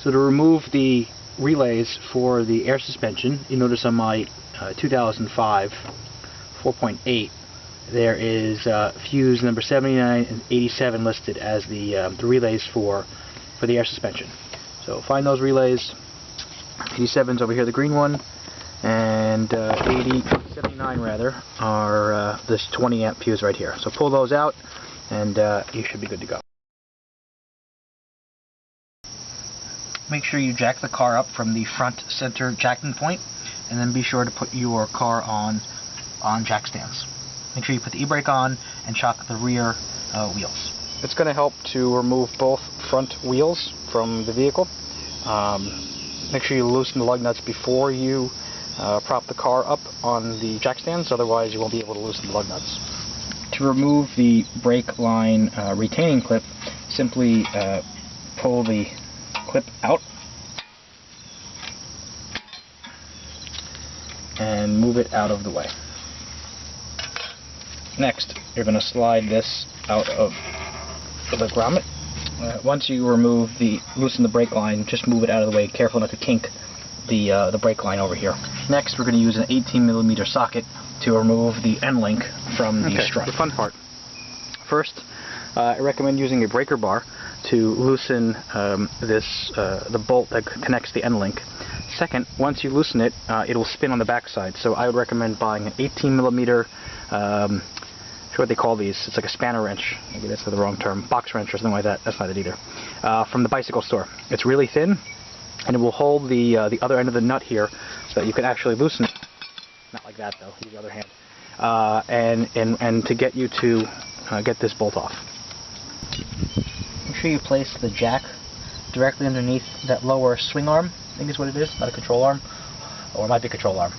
So to remove the relays for the air suspension, you notice on my 2005 4.8 there is fuse number 79 and 87 listed as the relays for the air suspension. So find those relays. 87's over here, the green one, and 79 rather are this 20 amp fuse right here. So pull those out and you should be good to go. Make sure you jack the car up from the front center jacking point, and then be sure to put your car on jack stands. Make sure you put the e-brake on and shock the rear wheels. It's going to help to remove both front wheels from the vehicle. Make sure you loosen the lug nuts before you prop the car up on the jack stands, otherwise you won't be able to loosen the lug nuts. To remove the brake line retaining clip, simply pull the clip out and move it out of the way. Next, you're going to slide this out of the grommet. Once you loosen the brake line, just move it out of the way, careful not to kink the brake line over here. Next, we're going to use an 18mm socket to remove the end link from the strut. The fun part. First, I recommend using a breaker bar to loosen the bolt that connects the end link. Second, once you loosen it, it'll spin on the back side. So I would recommend buying an 18mm, what they call these. It's like a spanner wrench. Maybe that's the wrong term. Box wrench or something like that. That's not it either. From the bicycle store. It's really thin, and it will hold the other end of the nut here, so that you can actually loosen it. Not like that though. Use the other hand. And to get you to get this bolt off. Make sure you place the jack directly underneath that lower swing arm. I think is what it is. Not a control arm, or it might be a control arm.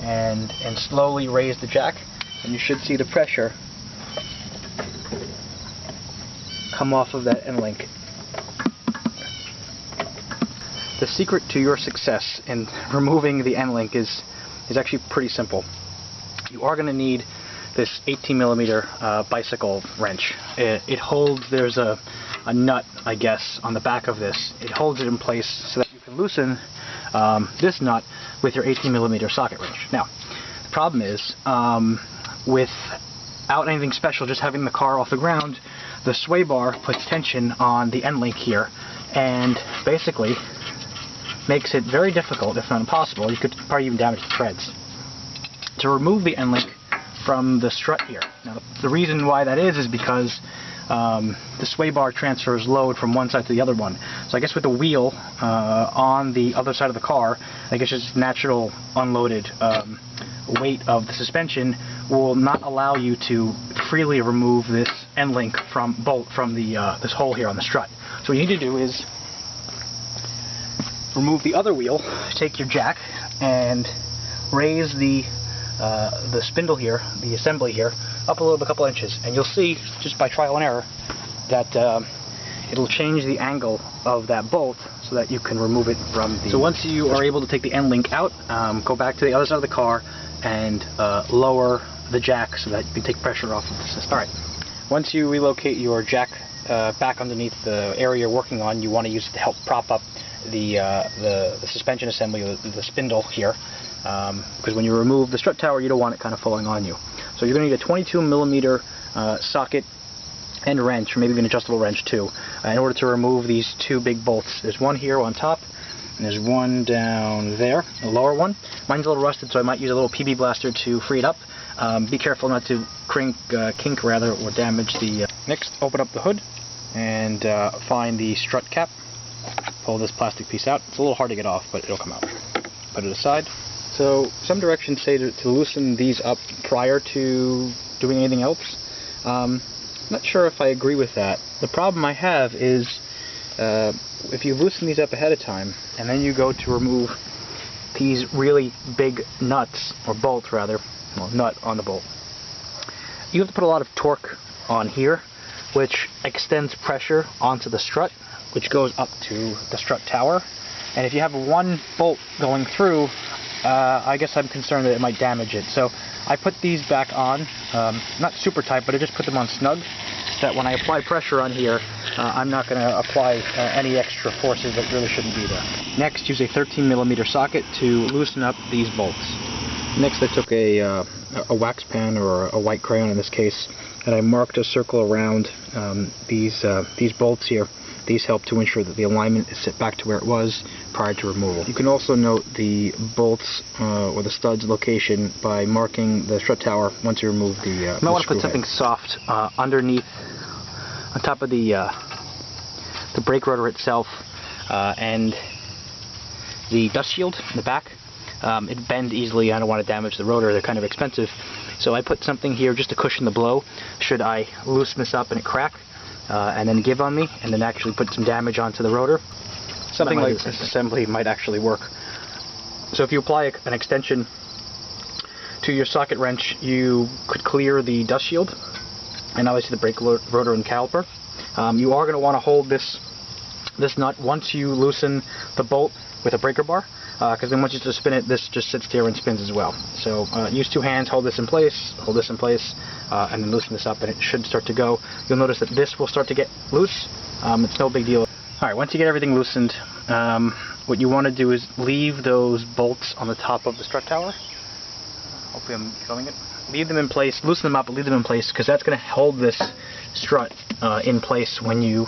And slowly raise the jack. And you should see the pressure come off of that end link. The secret to your success in removing the end link is actually pretty simple. You are going to need this 18mm bicycle wrench. It holds, there's a nut, I guess, on the back of this. It holds it in place so that you can loosen this nut with your 18mm socket wrench. Now, the problem is, without anything special, just having the car off the ground, the sway bar puts tension on the end link here and basically makes it very difficult, if not impossible. You could probably even damage the treads. To remove the end link from the strut here. Now the reason why that is because the sway bar transfers load from one side to the other one. So I guess with the wheel on the other side of the car, I guess just natural unloaded weight of the suspension will not allow you to freely remove this end link bolt from this hole here on the strut. So what you need to do is remove the other wheel, take your jack, and raise the spindle here, the assembly here, up a couple inches, and you'll see just by trial and error that it'll change the angle of that bolt so that you can remove it from the... So once you are able to take the end link out, go back to the other side of the car and lower the jack so that you can take pressure off of the system. Alright, once you relocate your jack back underneath the area you're working on, you want to use it to help prop up the suspension assembly, the spindle here, because when you remove the strut tower, you don't want it kind of falling on you. So you're going to need a 22mm socket and wrench, or maybe an adjustable wrench too, in order to remove these two big bolts. There's one here on top, and there's one down there, the lower one. Mine's a little rusted, so I might use a little PB blaster to free it up. Be careful not to kink or damage the... Next, open up the hood and find the strut cap. Pull this plastic piece out. It's a little hard to get off, but it'll come out. Put it aside. So some directions say to loosen these up prior to doing anything else. I'm not sure if I agree with that. The problem I have is if you loosen these up ahead of time and then you go to remove these really big nuts, or bolts rather, well, nut on the bolt, you have to put a lot of torque on here, which extends pressure onto the strut, which goes up to the strut tower. And if you have one bolt going through, I guess I'm concerned that it might damage it. So I put these back on, not super tight, but I just put them on snug, that when I apply pressure on here, I'm not going to apply any extra forces that really shouldn't be there. Next, use a 13mm socket to loosen up these bolts. Next, I took a wax pen, or a white crayon in this case, and I marked a circle around these bolts here. These help to ensure that the alignment is set back to where it was prior to removal. You can also note the bolts or the studs location by marking the strut tower once you remove the You might want to put something soft underneath, on top of the brake rotor itself, and the dust shield in the back. It bends easily. I don't want to damage the rotor. They're kind of expensive. So I put something here just to cushion the blow should I loosen this up and it crack and then give on me and then actually put some damage onto the rotor. Something like this assembly might actually work. So if you apply an extension to your socket wrench, you could clear the dust shield and obviously the brake rotor and caliper. You are going to want to hold this nut once you loosen the bolt with a breaker bar, because then once you just spin it, this just sits there and spins as well. So use two hands, hold this in place, and then loosen this up, and it should start to go. You'll notice that this will start to get loose. It's no big deal. Alright, once you get everything loosened, what you want to do is leave those bolts on the top of the strut tower. Hopefully I'm filming it. Leave them in place, loosen them up, but leave them in place, because that's going to hold this strut in place when you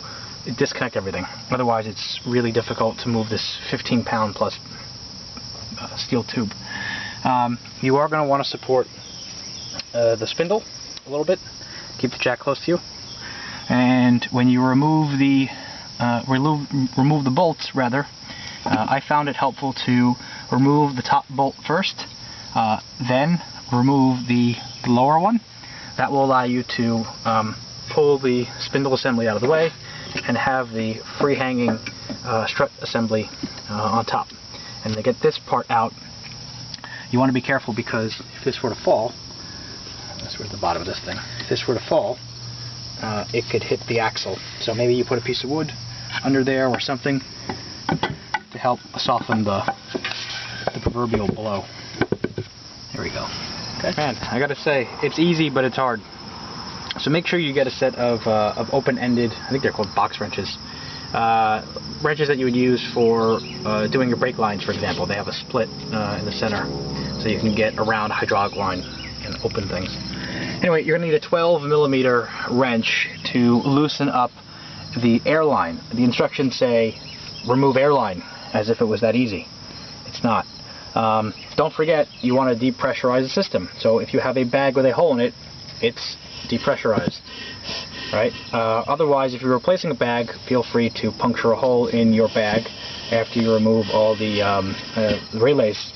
disconnect everything. Otherwise it's really difficult to move this 15-pound plus steel tube. You are going to want to support the spindle a little bit. Keep the jack close to you. And when you remove the bolts, I found it helpful to remove the top bolt first, then remove the lower one. That will allow you to pull the spindle assembly out of the way and have the free-hanging strut assembly on top. And to get this part out, you want to be careful, because if this were to fall, that's where the bottom of this thing, if this were to fall, it could hit the axle. So maybe you put a piece of wood under there or something to help soften the proverbial blow. There we go. Okay. Man, I gotta say, it's easy, but it's hard. So make sure you get a set of open-ended, I think they're called box wrenches. Wrenches that you would use for doing your brake lines, for example. They have a split in the center, so you can get around a hydraulic line and open things. Anyway, you're going to need a 12mm wrench to loosen up the air line. The instructions say remove air line, as if it was that easy. It's not. Don't forget, you want to depressurize the system. So if you have a bag with a hole in it, it's depressurized. Right? Otherwise, if you're replacing a bag, feel free to puncture a hole in your bag after you remove all the relays.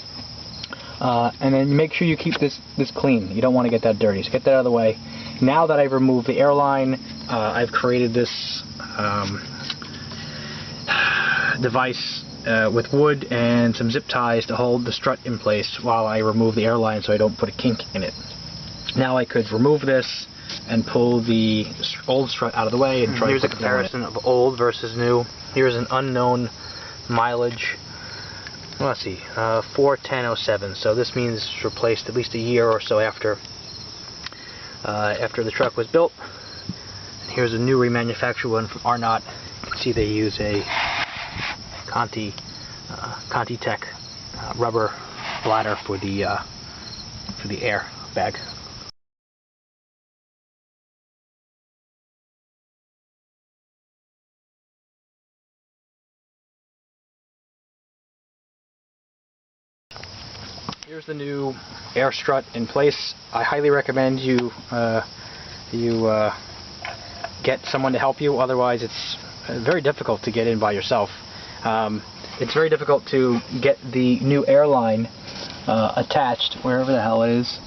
And then make sure you keep this clean. You don't want to get that dirty. So get that out of the way. Now that I've removed the airline, I've created this device with wood and some zip ties to hold the strut in place while I remove the airline so I don't put a kink in it. Now I could remove this and pull the old strut out of the way and try. Here's a comparison of old versus new. Here's an unknown mileage. Well, let's see, 41007. So this means it's replaced at least a year or so after the truck was built. And here's a new remanufactured one from Arnott. You can see they use a Conti-Tech rubber bladder for the air bag. Here's the new air strut in place. I highly recommend you get someone to help you. Otherwise, it's very difficult to get in by yourself. It's very difficult to get the new airline attached, wherever the hell it is.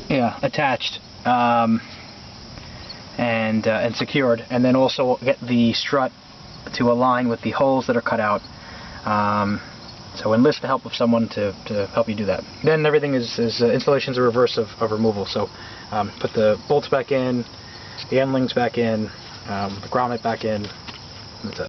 Yeah, attached and secured, and then also get the strut to align with the holes that are cut out. So enlist the help of someone to help you do that. Then everything is installation's a reverse of removal. So put the bolts back in, the end links back in, the grommet back in. That's it.